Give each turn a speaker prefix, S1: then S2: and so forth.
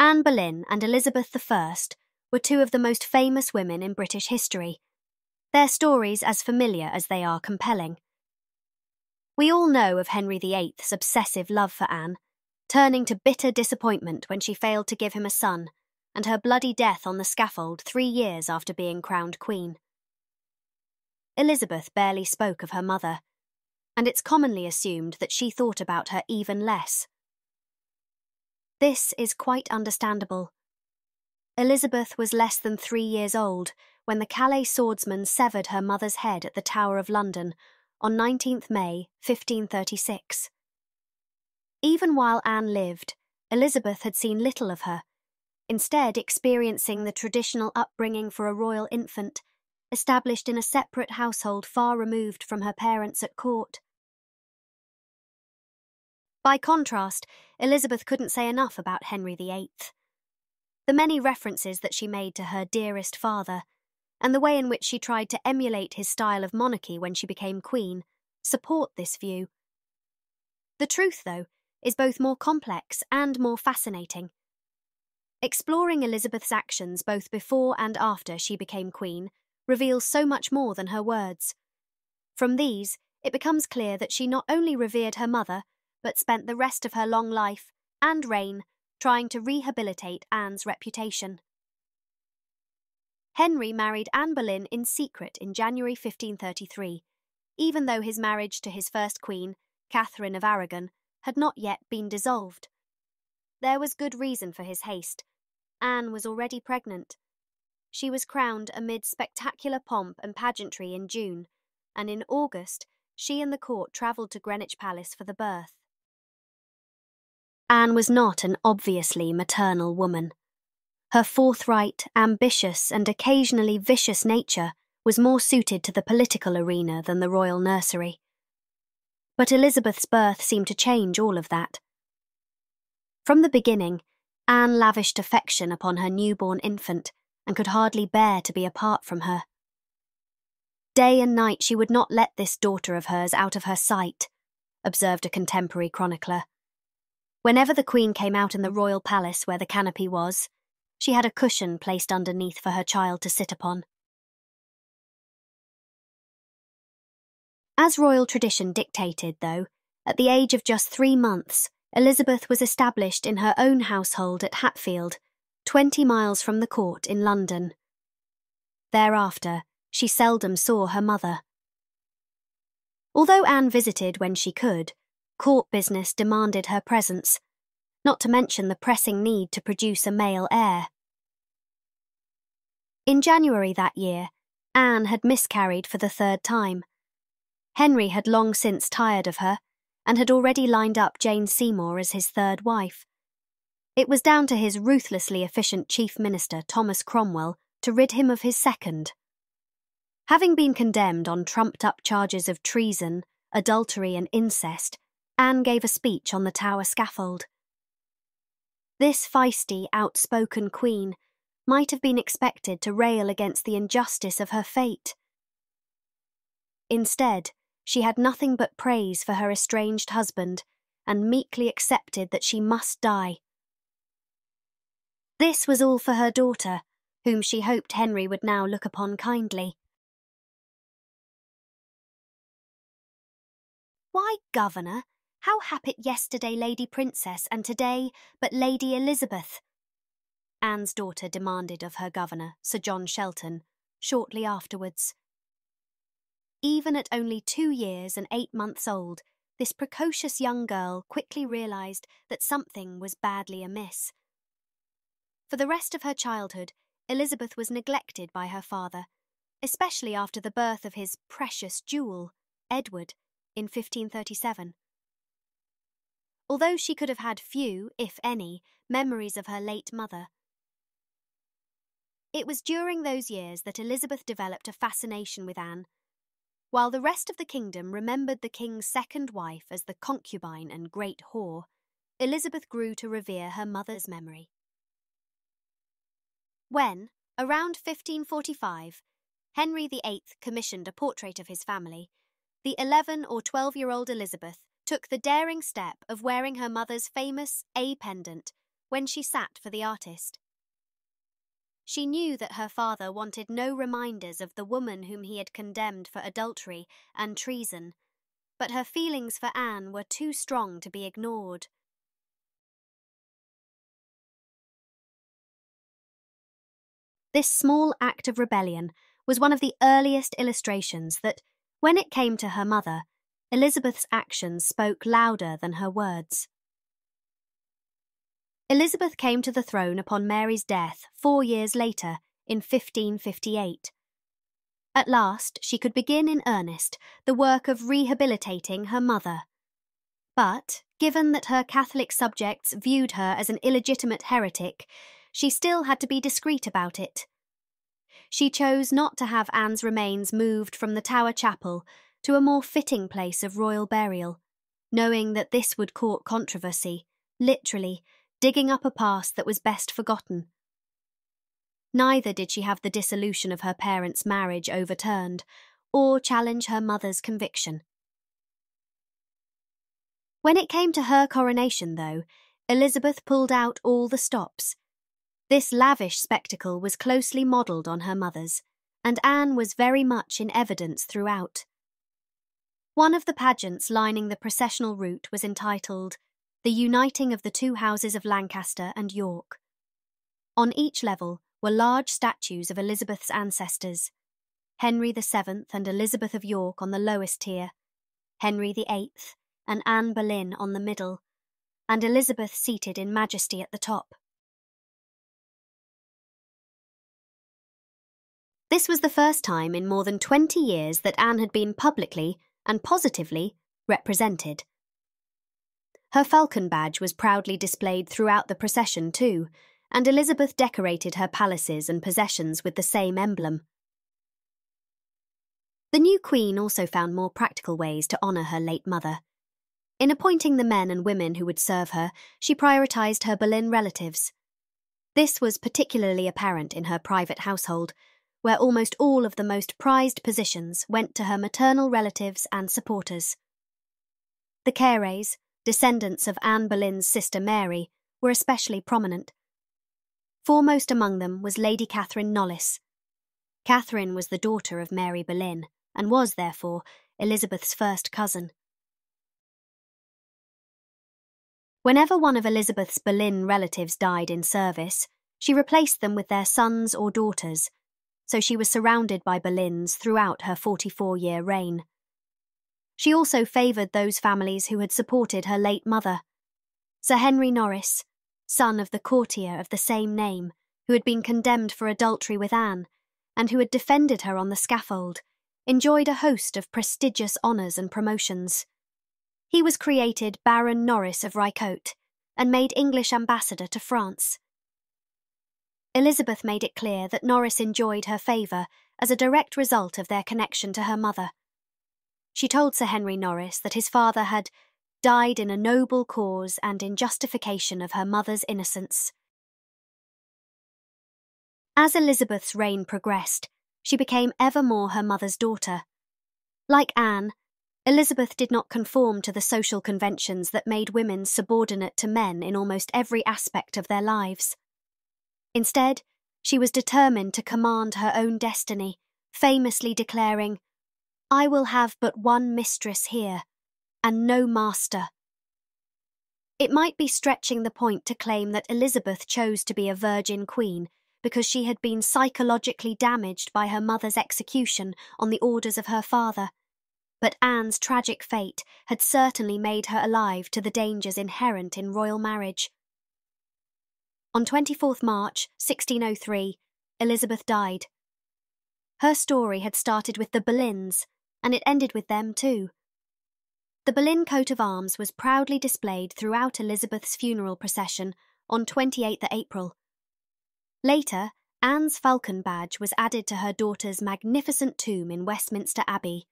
S1: Anne Boleyn and Elizabeth I were two of the most famous women in British history, their stories as familiar as they are compelling. We all know of Henry VIII's obsessive love for Anne, turning to bitter disappointment when she failed to give him a son, and her bloody death on the scaffold 3 years after being crowned queen. Elizabeth barely spoke of her mother, and it's commonly assumed that she thought about her even less. This is quite understandable. Elizabeth was less than 3 years old when the Calais swordsman severed her mother's head at the Tower of London on 19th May 1536. Even while Anne lived, Elizabeth had seen little of her, instead experiencing the traditional upbringing for a royal infant, established in a separate household far removed from her parents at court. By contrast, Elizabeth couldn't say enough about Henry VIII. The many references that she made to her dearest father, and the way in which she tried to emulate his style of monarchy when she became queen, support this view. The truth, though, is both more complex and more fascinating. Exploring Elizabeth's actions both before and after she became queen reveals so much more than her words. From these, it becomes clear that she not only revered her mother, but spent the rest of her long life and reign trying to rehabilitate Anne's reputation. Henry married Anne Boleyn in secret in January 1533, even though his marriage to his first queen, Catherine of Aragon, had not yet been dissolved. There was good reason for his haste. Anne was already pregnant. She was crowned amid spectacular pomp and pageantry in June, and in August, she and the court travelled to Greenwich Palace for the birth. Anne was not an obviously maternal woman. Her forthright, ambitious, and occasionally vicious nature was more suited to the political arena than the royal nursery. But Elizabeth's birth seemed to change all of that. From the beginning, Anne lavished affection upon her newborn infant and could hardly bear to be apart from her. Day and night she would not let this daughter of hers out of her sight, observed a contemporary chronicler. Whenever the Queen came out in the royal palace where the canopy was, she had a cushion placed underneath for her child to sit upon. As royal tradition dictated, though, at the age of just 3 months, Elizabeth was established in her own household at Hatfield, 20 miles from the court in London. Thereafter, she seldom saw her mother. Although Anne visited when she could, court business demanded her presence, not to mention the pressing need to produce a male heir. In January that year, Anne had miscarried for the 3rd time. Henry had long since tired of her, and had already lined up Jane Seymour as his 3rd wife. It was down to his ruthlessly efficient Chief Minister Thomas Cromwell to rid him of his 2nd. Having been condemned on trumped-up charges of treason, adultery and incest, Anne gave a speech on the Tower scaffold. This feisty, outspoken queen might have been expected to rail against the injustice of her fate. Instead, she had nothing but praise for her estranged husband and meekly accepted that she must die. This was all for her daughter, whom she hoped Henry would now look upon kindly. "Why, Governor, how happit yesterday Lady Princess and today but Lady Elizabeth?" Anne's daughter demanded of her governor, Sir John Shelton, shortly afterwards. Even at only 2 years and 8 months old, this precocious young girl quickly realised that something was badly amiss. For the rest of her childhood, Elizabeth was neglected by her father, especially after the birth of his precious jewel, Edward, in 1537. Although she could have had few, if any, memories of her late mother, it was during those years that Elizabeth developed a fascination with Anne. While the rest of the kingdom remembered the king's 2nd wife as the concubine and great whore, Elizabeth grew to revere her mother's memory. When, around 1545, Henry VIII commissioned a portrait of his family, the 11 or 12-year-old Elizabeth took the daring step of wearing her mother's famous A pendant, when she sat for the artist. She knew that her father wanted no reminders of the woman whom he had condemned for adultery and treason, but her feelings for Anne were too strong to be ignored. This small act of rebellion was one of the earliest illustrations that, when it came to her mother, Elizabeth's actions spoke louder than her words. Elizabeth came to the throne upon Mary's death 4 years later, in 1558. At last, she could begin in earnest the work of rehabilitating her mother. But, given that her Catholic subjects viewed her as an illegitimate heretic, she still had to be discreet about it. She chose not to have Anne's remains moved from the Tower Chapel to a more fitting place of royal burial, knowing that this would court controversy, literally digging up a past that was best forgotten. Neither did she have the dissolution of her parents' marriage overturned, or challenge her mother's conviction. When it came to her coronation, though, Elizabeth pulled out all the stops. This lavish spectacle was closely modelled on her mother's, and Anne was very much in evidence throughout. One of the pageants lining the processional route was entitled The Uniting of the Two Houses of Lancaster and York. On each level were large statues of Elizabeth's ancestors, Henry VII and Elizabeth of York on the lowest tier, Henry VIII and Anne Boleyn on the middle, and Elizabeth seated in majesty at the top. This was the first time in more than 20 years that Anne had been publicly and positively represented. Her falcon badge was proudly displayed throughout the procession too, and Elizabeth decorated her palaces and possessions with the same emblem. The new queen also found more practical ways to honour her late mother. In appointing the men and women who would serve her, she prioritised her Boleyn relatives. This was particularly apparent in her private household, where almost all of the most prized positions went to her maternal relatives and supporters. The Careys, descendants of Anne Boleyn's sister Mary, were especially prominent. Foremost among them was Lady Catherine Knollys. Catherine was the daughter of Mary Boleyn, and was, therefore, Elizabeth's first cousin. Whenever one of Elizabeth's Boleyn relatives died in service, she replaced them with their sons or daughters, so she was surrounded by Boleyns throughout her 44-year reign. She also favoured those families who had supported her late mother. Sir Henry Norris, son of the courtier of the same name, who had been condemned for adultery with Anne, and who had defended her on the scaffold, enjoyed a host of prestigious honours and promotions. He was created Baron Norris of Rycote, and made English ambassador to France. Elizabeth made it clear that Norris enjoyed her favour as a direct result of their connection to her mother. She told Sir Henry Norris that his father had died in a noble cause and in justification of her mother's innocence. As Elizabeth's reign progressed, she became ever more her mother's daughter. Like Anne, Elizabeth did not conform to the social conventions that made women subordinate to men in almost every aspect of their lives. Instead, she was determined to command her own destiny, famously declaring, "I will have but one mistress here, and no master." It might be stretching the point to claim that Elizabeth chose to be a virgin queen because she had been psychologically damaged by her mother's execution on the orders of her father, but Anne's tragic fate had certainly made her alive to the dangers inherent in royal marriage. On 24th March 1603, Elizabeth died. Her story had started with the Boleyns, and it ended with them too. The Boleyn coat of arms was proudly displayed throughout Elizabeth's funeral procession on 28th April. Later, Anne's falcon badge was added to her daughter's magnificent tomb in Westminster Abbey.